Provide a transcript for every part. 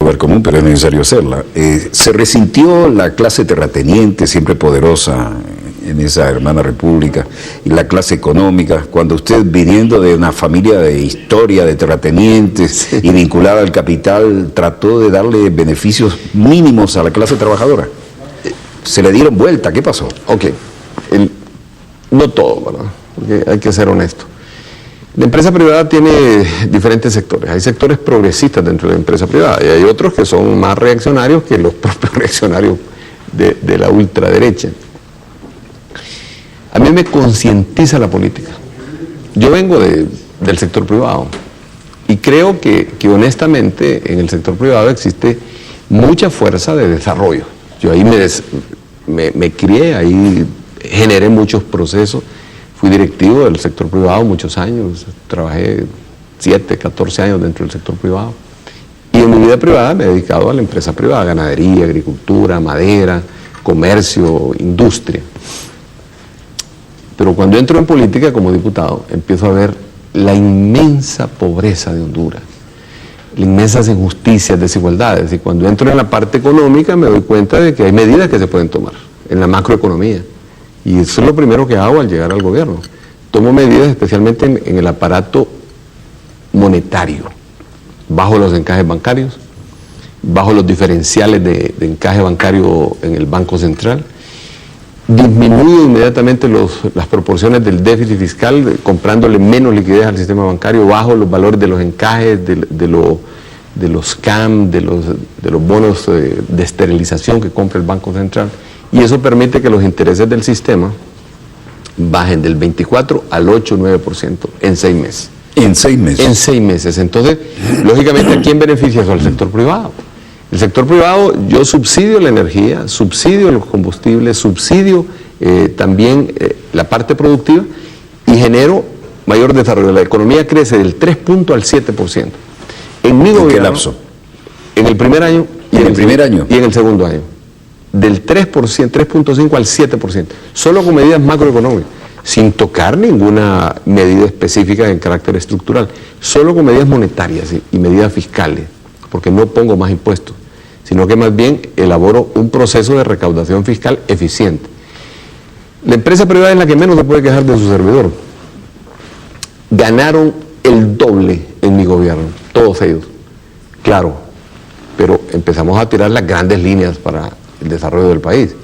lugar común, pero es necesario hacerla. Se resintió la clase terrateniente, siempre poderosa en esa hermana república, y la clase económica, cuando usted, viniendo de una familia de historia de terratenientes y vinculada al capital, trató de darle beneficios mínimos a la clase trabajadora. Se le dieron vuelta, ¿qué pasó? Ok, no todo, ¿verdad? Porque hay que ser honesto. La empresa privada tiene diferentes sectores. Hay sectores progresistas dentro de la empresa privada y hay otros que son más reaccionarios que los propios reaccionarios de la ultraderecha. A mí me concientiza la política. Yo vengo del sector privado y creo que honestamente en el sector privado existe mucha fuerza de desarrollo. Yo ahí me crié, ahí generé muchos procesos. Fui directivo del sector privado muchos años, trabajé 7, 14 años dentro del sector privado. Y en mi vida privada me he dedicado a la empresa privada, ganadería, agricultura, madera, comercio, industria. Pero cuando entro en política como diputado, empiezo a ver la inmensa pobreza de Honduras, las inmensas injusticias, desigualdades. Y cuando entro en la parte económica me doy cuenta de que hay medidas que se pueden tomar en la macroeconomía. Y eso es lo primero que hago al llegar al gobierno. Tomo medidas especialmente en el aparato monetario. Bajo los encajes bancarios, bajo los diferenciales de encaje bancario en el Banco Central. Disminuyo inmediatamente las proporciones del déficit fiscal, comprándole menos liquidez al sistema bancario, bajo los valores de los encajes, de los CAM, de los bonos de esterilización que compra el Banco Central. Y eso permite que los intereses del sistema bajen del 24 al 8 o 9% en 6 meses. ¿En 6 meses? En 6 meses. Entonces, lógicamente, ¿a quién beneficia eso? Al sector privado. El sector privado, yo subsidio la energía, subsidio los combustibles, subsidio también la parte productiva y genero mayor desarrollo. La economía crece del 3 puntos al 7%. En mi gobierno, ¿en qué lapso? En el primer año y en el primer año y en el segundo año. Del 3%, 3.5 al 7%, solo con medidas macroeconómicas, sin tocar ninguna medida específica en carácter estructural, solo con medidas monetarias y medidas fiscales, porque no pongo más impuestos, sino que más bien elaboro un proceso de recaudación fiscal eficiente. La empresa privada es la que menos se puede quejar de su servidor. Ganaron el doble en mi gobierno, todos ellos, claro, pero empezamos a tirar las grandes líneas para el desarrollo del país.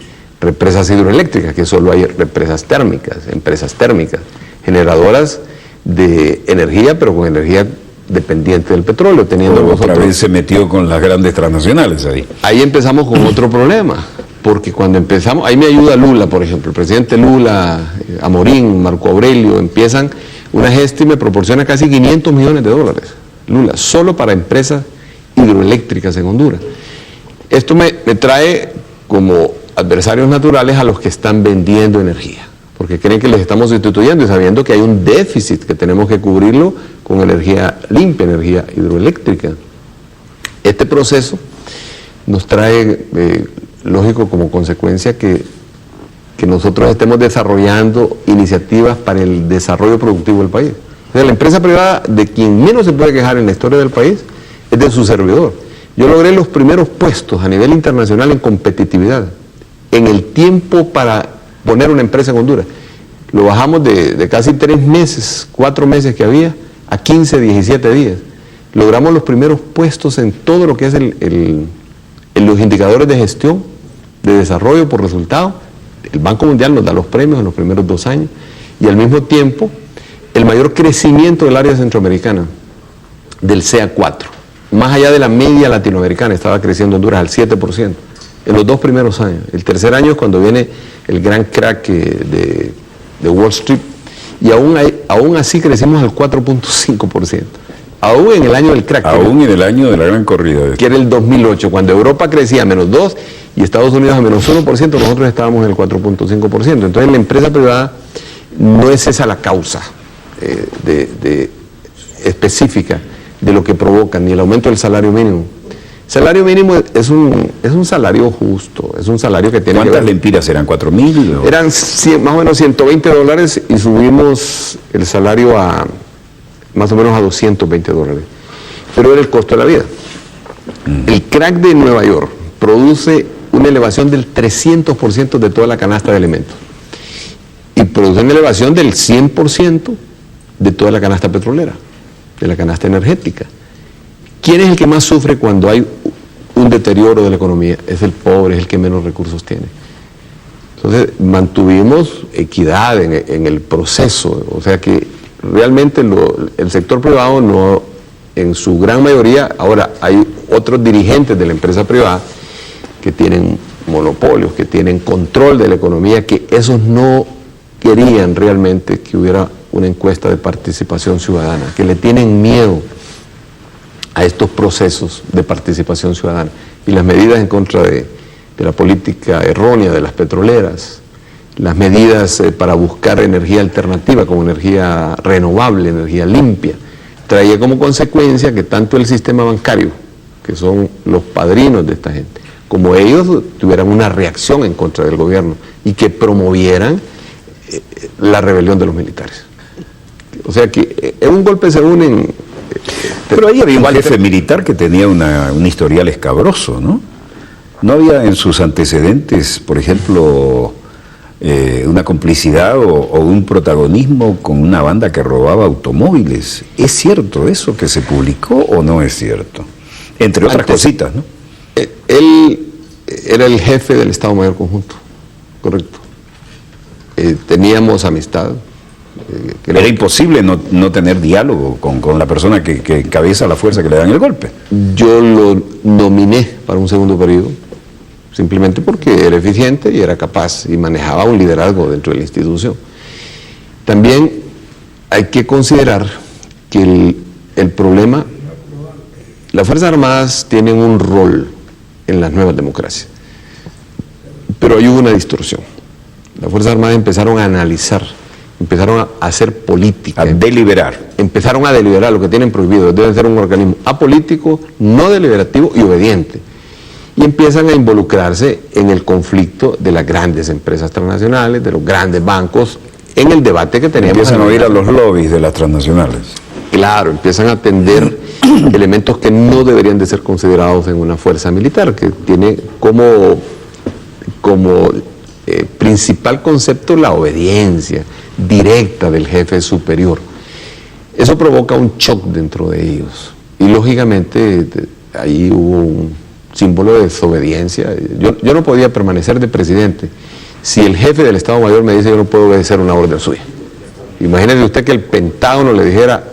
Represas hidroeléctricas, que solo hay represas térmicas, empresas térmicas, generadoras de energía, pero con energía dependiente del petróleo, teniendo otra vez se metió con las grandes transnacionales ahí. Ahí empezamos con otro problema, porque cuando empezamos, ahí me ayuda Lula, por ejemplo, el presidente Lula, Amorín, Marco Aurelio, empiezan una gesta y me proporciona casi $500 millones, Lula, solo para empresas hidroeléctricas en Honduras. Esto me trae como adversarios naturales a los que están vendiendo energía, porque creen que les estamos sustituyendo y sabiendo que hay un déficit que tenemos que cubrirlo con energía limpia, energía hidroeléctrica. Este proceso nos trae, lógico, como consecuencia que nosotros estemos desarrollando iniciativas para el desarrollo productivo del país. O sea, la empresa privada de quien menos se puede quejar en la historia del país es de su servidor. Yo logré los primeros puestos a nivel internacional en competitividad, en el tiempo para poner una empresa en Honduras. Lo bajamos de casi 3 meses, 4 meses que había, a 15, 17 días. Logramos los primeros puestos en todo lo que es en los indicadores de gestión, de desarrollo por resultado. El Banco Mundial nos da los premios en los primeros 2 años y al mismo tiempo el mayor crecimiento del área centroamericana, del CA4. Más allá de la media latinoamericana, estaba creciendo Honduras al 7% en los 2 primeros años. El tercer año es cuando viene el gran crack de Wall Street y aún así crecimos al 4.5%. Aún en el año del crack. Aún en el año de la gran corrida. Que era el 2008, cuando Europa crecía a -2% y Estados Unidos a -1%, nosotros estábamos en el 4.5%. Entonces la empresa privada no es esa la causa específica de lo que provoca, ni el aumento del salario mínimo. El salario mínimo es un salario justo, es un salario que tiene que ver... ¿Cuántas lempiras eran? ¿4.000? Eran más o menos $120 y subimos el salario a más o menos a $220. Pero era el costo de la vida. El crack de Nueva York produce una elevación del 300% de toda la canasta de alimentos. Y produce una elevación del 100% de toda la canasta petrolera, de la canasta energética. ¿Quién es el que más sufre cuando hay un deterioro de la economía? Es el pobre, es el que menos recursos tiene. Entonces, mantuvimos equidad en el proceso, o sea que realmente el sector privado no, en su gran mayoría, ahora hay otros dirigentes de la empresa privada que tienen monopolios, que tienen control de la economía, que esos no querían realmente que hubiera una encuesta de participación ciudadana, que le tienen miedo a estos procesos de participación ciudadana y las medidas en contra de la política errónea de las petroleras, las medidas para buscar energía alternativa como energía renovable, energía limpia, traía como consecuencia que tanto el sistema bancario, que son los padrinos de esta gente, como ellos tuvieran una reacción en contra del gobierno y que promovieran la rebelión de los militares. O sea que en un golpe se unen... Pero ahí había un jefe militar que tenía un historial escabroso, ¿no? ¿No había en sus antecedentes, por ejemplo, una complicidad o un protagonismo con una banda que robaba automóviles? ¿Es cierto eso que se publicó o no es cierto? Entre otras cositas, ¿no? Él era el jefe del Estado Mayor Conjunto, correcto. Teníamos amistad. Era imposible no tener diálogo con la persona que encabeza la fuerza que le dan el golpe. Yo lo nominé para un segundo periodo, simplemente porque era eficiente y era capaz y manejaba un liderazgo dentro de la institución. También hay que considerar que el problema, las Fuerzas Armadas tienen un rol en las nuevas democracias, pero hay una distorsión. Las Fuerzas Armadas empezaron a analizar, empezaron a hacer política. A deliberar. Empezaron a deliberar lo que tienen prohibido. Debe ser un organismo apolítico, no deliberativo y obediente. Y empiezan a involucrarse en el conflicto de las grandes empresas transnacionales, de los grandes bancos, en el debate que teníamos. Empiezan a oír a los lobbies de las transnacionales. Claro, empiezan a atender elementos que no deberían de ser considerados en una fuerza militar, que tiene como principal concepto la obediencia directa del jefe superior. Eso provoca un shock dentro de ellos y lógicamente ahí hubo un símbolo de desobediencia. Yo no podía permanecer de presidente si el jefe del Estado Mayor me dice yo no puedo obedecer una orden suya. Imagínese usted que el Pentágono le dijera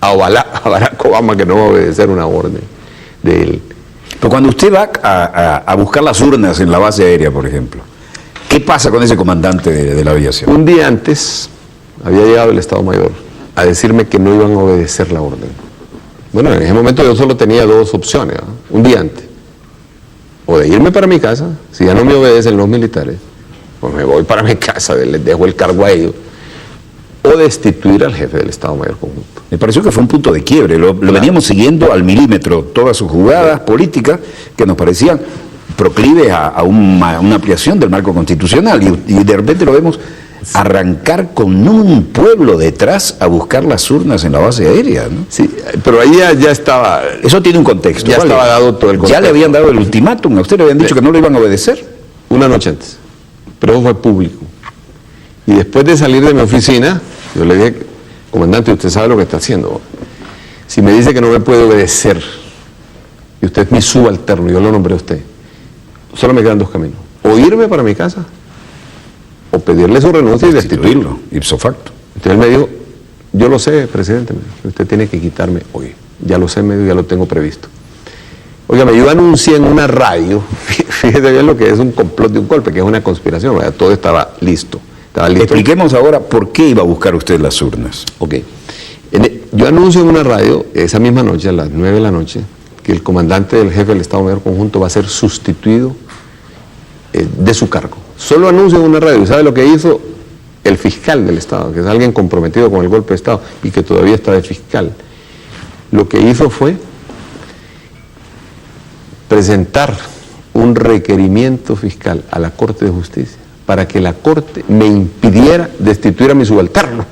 a Barack Obama que no va a obedecer una orden de él. Pero cuando usted va a buscar las urnas en la base aérea, por ejemplo, ¿qué pasa con ese comandante de la aviación? Un día antes había llegado el Estado Mayor a decirme que no iban a obedecer la orden. Bueno, en ese momento yo solo tenía dos opciones, ¿no? Un día antes. O de irme para mi casa, si ya no me obedecen los militares, pues me voy para mi casa, les dejo el cargo a ellos, o destituir al jefe del Estado Mayor Conjunto. Me pareció que fue un punto de quiebre, lo veníamos siguiendo al milímetro, todas sus jugadas políticas que nos parecían proclive a una ampliación del marco constitucional y de repente lo vemos arrancar con un pueblo detrás a buscar las urnas en la base aérea, ¿no? Sí, pero ahí ya estaba... Eso tiene un contexto. Ya estaba dado todo el contexto. Ya le habían dado el ultimátum, a usted le habían dicho que no lo iban a obedecer. Una noche antes, pero eso fue público. Y después de salir de mi oficina, yo le dije, comandante, usted sabe lo que está haciendo. Si me dice que no me puede obedecer, y usted es mi subalterno, yo lo nombré a usted, solo me quedan dos caminos: o irme para mi casa o pedirle su renuncia y destituirlo ipso facto. Entonces él me dijo, yo lo sé, presidente, usted tiene que quitarme hoy, ya lo sé, ya lo tengo previsto. Oiga, yo anuncié en una radio, fíjese bien lo que es un complot de un golpe, que es una conspiración, ¿verdad? Todo estaba listo. Expliquemos ahora por qué iba a buscar usted las urnas. Ok, yo anuncio en una radio esa misma noche, a las 9 de la noche, que el comandante del jefe del Estado Mayor Conjunto va a ser sustituido de su cargo. Solo anuncio en una radio. ¿Y sabe lo que hizo el fiscal del Estado, que es alguien comprometido con el golpe de Estado y que todavía está de fiscal? Lo que hizo fue presentar un requerimiento fiscal a la Corte de Justicia para que la Corte me impidiera destituir a mi subalterno.